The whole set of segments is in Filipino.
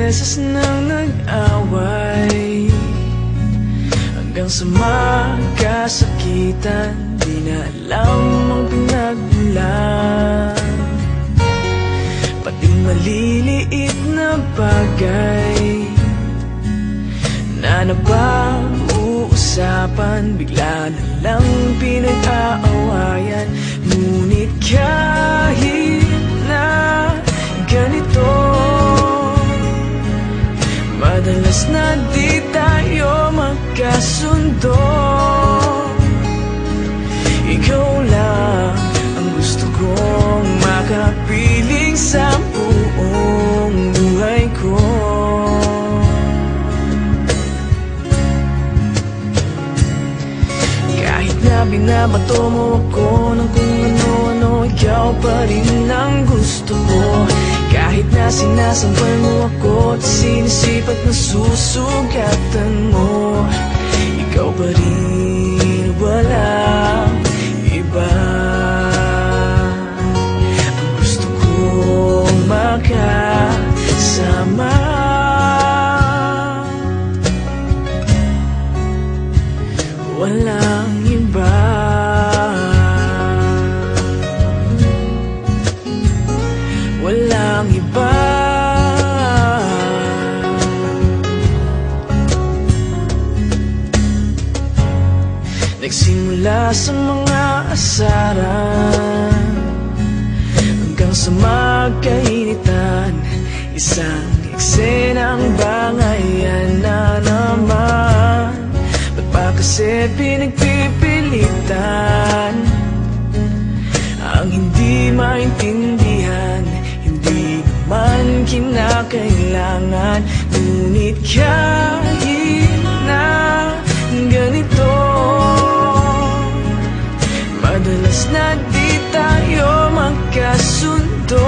beses nang nag-away, hanggang sa magkasakitan, di na alam ang pinagmulan. Pati maliliit na bagay na napag-uusapan, bigla na lang pinag-aawayan. Ngunit kahit na ganito, madalas na di tayo magkasundo. Ikaw lang ang gusto kong makapiling sa buong buhay ko. Kahit na binabato mo ako ng kung ano-ano, ikaw pa rin ang gusto ko. Kahit na sinasampal mo ako at sinisipat na susugatan mo, ikaw pa rin, walang iba. Ang gusto kong makasama, walang iba. Walang iba. Nagsimula sa mga asaran hanggang sa magkainitan, isang eksenang bangayan na naman. Ba't ba kasi pinagpipilitan ang hindi maintindihan? Hindi naman kinakailangan. Ngunit kahit na ganito, madalas na di tayo magkasundo.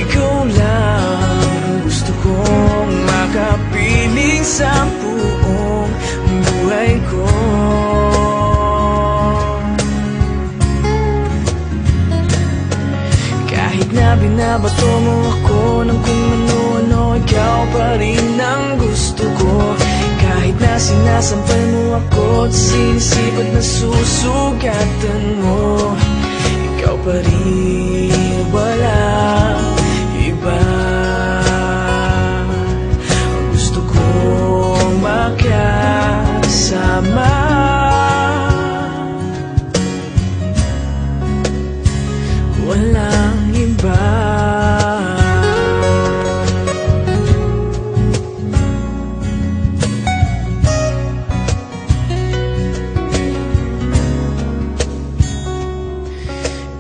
Ikaw lang ang gusto kong makapiling sa buong buhay ko. Kahit na binabato mo ako ng kung ano-ano, ikaw pa rin ang gusto ko. Kahit na sinasampal mo ako at sinisipat na susugatan mo, ikaw pa rin, walang iba. Ang gusto kong makasama, walang iba.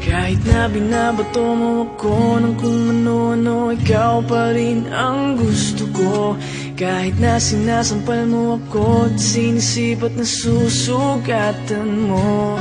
Kahit na binabato mo ako ng kung ano-ano, ikaw pa rin ang gusto ko. Kahit na sinasampal mo ako at sinisipat na susugatan mo,